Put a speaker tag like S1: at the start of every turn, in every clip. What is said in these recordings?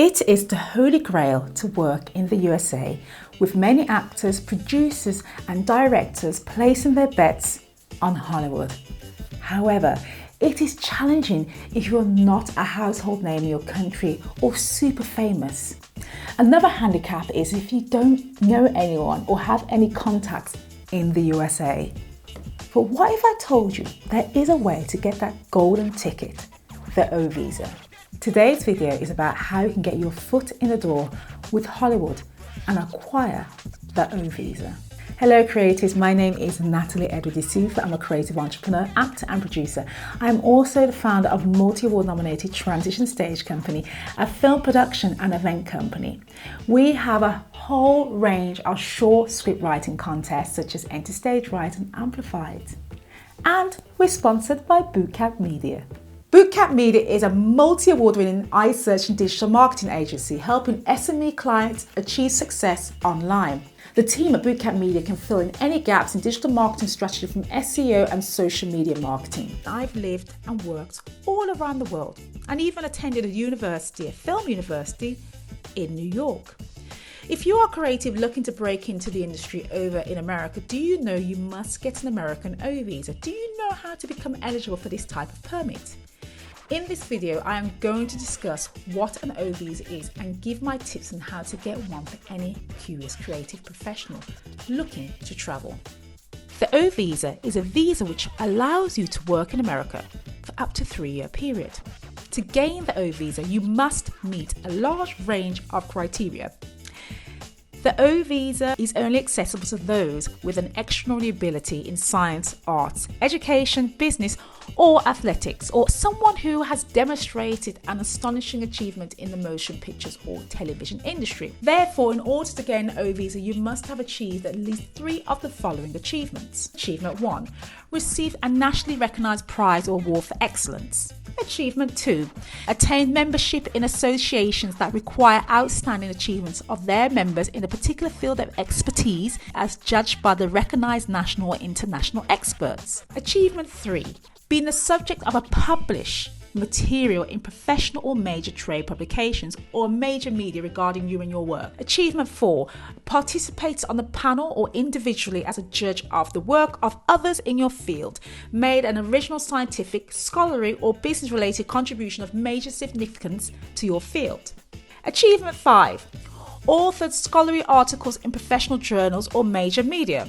S1: It is the holy grail to work in the USA, with many actors, producers and directors placing their bets on Hollywood. However, it is challenging if you're not a household name in your country or super famous. Another handicap is if you don't know anyone or have any contacts in the USA. But what if I told you there is a way to get that golden ticket, the OVisa? Today's video is about how you can get your foot in the door with Hollywood and acquire the OVisa. Hello creatives, my name is Natalie Edward-Yesufu. I'm a creative entrepreneur, actor and producer. I'm also the founder of multi-award nominated Transition Stage Company, a film production and event company. We have a whole range of short script writing contests such as Enter Stage Right and Amplified. And we're sponsored by Bootcamp Media. Bootcamp Media is a multi-award winning iSearch and digital marketing agency helping SME clients achieve success online. The team at Bootcamp Media can fill in any gaps in digital marketing strategy from SEO and social media marketing. I've lived and worked all around the world and even attended a film university in New York. If you are creative looking to break into the industry over in America, do you know you must get an American OVisa? Do you know how to become eligible for this type of permit? In this video, I am going to discuss what an OVisa is and give my tips on how to get one for any curious creative professional looking to travel. The OVisa is a visa which allows you to work in America for up to a 3-year period. To gain the OVisa, you must meet a large range of criteria. The OVisa is only accessible to those with an extraordinary ability in science, arts, education, business, or athletics, or someone who has demonstrated an astonishing achievement in the motion pictures or television industry. Therefore, in order to gain an OVisa, you must have achieved at least 3 of the following achievements. Achievement 1. Receive a nationally recognized prize or award for excellence. Achievement 2. Attain membership in associations that require outstanding achievements of their members in a particular field of expertise as judged by the recognized national or international experts. Achievement 3. Being the subject of a published material in professional or major trade publications or major media regarding you and your work. Achievement 4. Participates on the panel or individually as a judge of the work of others in your field. Made an original scientific, scholarly or business related contribution of major significance to your field. Achievement 5. Authored scholarly articles in professional journals or major media.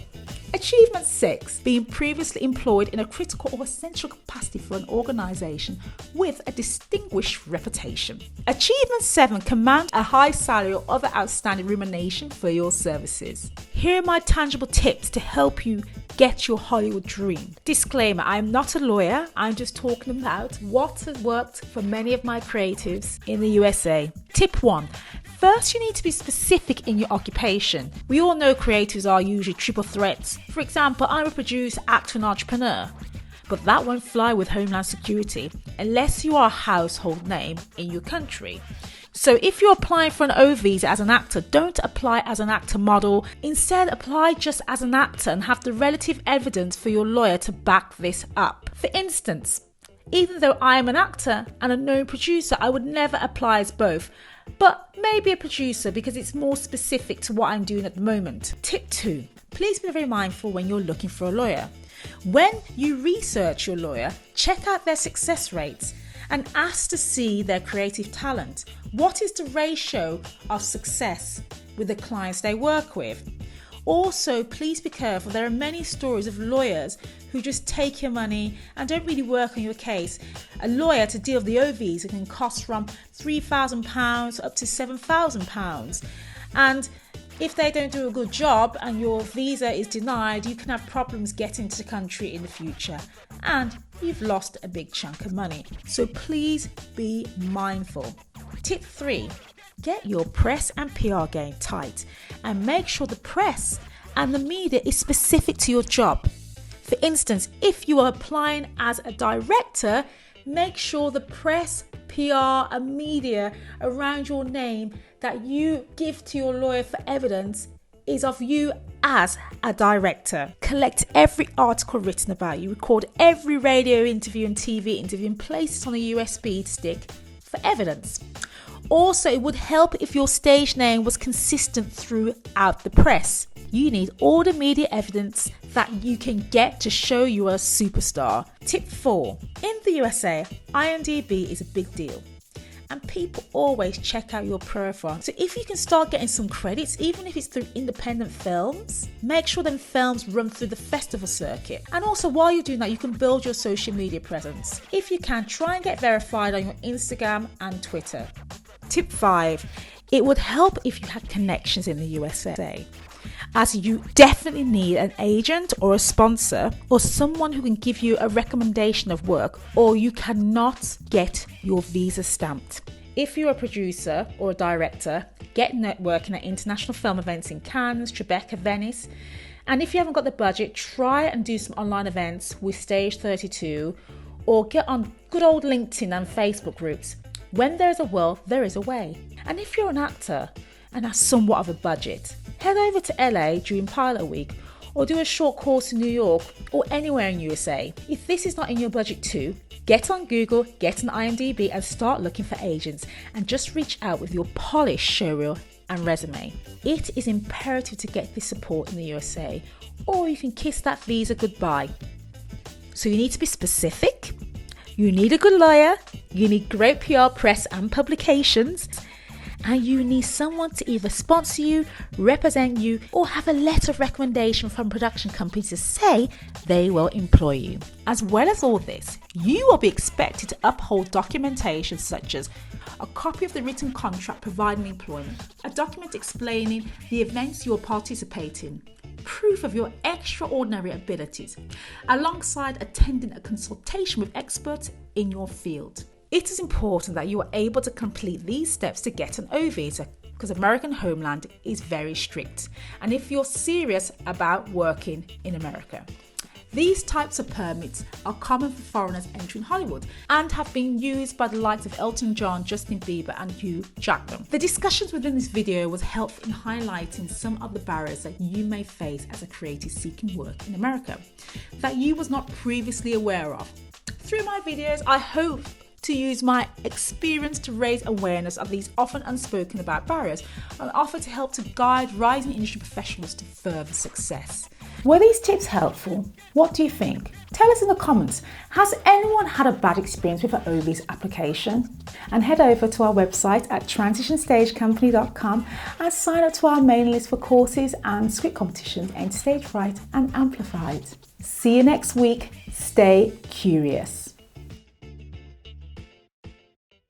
S1: Achievement 6. Being previously employed in a critical or essential capacity for an organisation with a distinguished reputation. Achievement 7. Command a high salary or other outstanding remuneration for your services. Here are my tangible tips to help you get your Hollywood dream. Disclaimer, I'm not a lawyer. I'm just talking about what has worked for many of my creatives in the USA. Tip 1. First, you need to be specific in your occupation. We all know creatives are usually triple threats. For example, I'm a producer, actor and entrepreneur. But that won't fly with Homeland Security unless you are a household name in your country. So if you're applying for an OVisa as an actor, don't apply as an actor model. Instead, apply just as an actor and have the relative evidence for your lawyer to back this up. For instance, even though I am an actor and a known producer, I would never apply as both, but maybe a producer because it's more specific to what I'm doing at the moment. Tip 2. Please be very mindful when you're looking for a lawyer. When you research your lawyer, check out their success rates and ask to see their creative talent. What is the ratio of success with the clients they work with? Also, please be careful. There are many stories of lawyers who just take your money and don't really work on your case. A lawyer to deal with the OVisa can cost from £3,000 up to £7,000. And if they don't do a good job and your visa is denied, you can have problems getting to the country in the future. And you've lost a big chunk of money. So please be mindful. Tip 3. Get your press and PR game tight and make sure the press and the media is specific to your job. For instance, if you are applying as a director, make sure the press, PR and media around your name that you give to your lawyer for evidence is of you as a director. Collect every article written about you, record every radio interview and TV interview and place it on a USB stick for evidence. Also, it would help if your stage name was consistent throughout the press. You need all the media evidence that you can get to show you are a superstar. Tip 4. In the USA, IMDb is a big deal, and people always check out your profile. So if you can start getting some credits, even if it's through independent films, make sure them films run through the festival circuit. And also, while you're doing that, you can build your social media presence. If you can, try and get verified on your Instagram and Twitter. Tip 5. It would help if you had connections in the USA, as you definitely need an agent or a sponsor or someone who can give you a recommendation of work, or you cannot get your visa stamped. If you're a producer or a director, get networking at international film events in Cannes, Tribeca, Venice. And if you haven't got the budget, try and do some online events with Stage 32, or get on good old LinkedIn and Facebook groups. When there is a will, there is a way. And if you're an actor and have somewhat of a budget, head over to LA during pilot week, or do a short course in New York or anywhere in USA. If this is not in your budget too, get on Google, get on IMDb and start looking for agents, and just reach out with your polished showreel and resume. It is imperative to get this support in the USA, or you can kiss that visa goodbye. So you need to be specific, you need a good lawyer, you need great PR, press and publications, and you need someone to either sponsor you, represent you, or have a letter of recommendation from production companies to say they will employ you. As well as all this, you will be expected to uphold documentation such as a copy of the written contract providing employment, a document explaining the events you will participate in, proof of your extraordinary abilities, alongside attending a consultation with experts in your field. It is important that you are able to complete these steps to get an OVisa, because American homeland is very strict, and if you're serious about working in America. These types of permits are common for foreigners entering Hollywood and have been used by the likes of Elton John, Justin Bieber and Hugh Jackman. The discussions within this video was helpful in highlighting some of the barriers that you may face as a creative seeking work in America that you was not previously aware of. Through my videos, I hope to use my experience to raise awareness of these often unspoken about barriers and offer to help to guide rising industry professionals to further success. Were these tips helpful? What do you think? Tell us in the comments. Has anyone had a bad experience with an OVisa application? And head over to our website at transitionstagecompany.com and sign up to our mailing list for courses and script competitions in Stage Fright and Amplified. See you next week. Stay curious.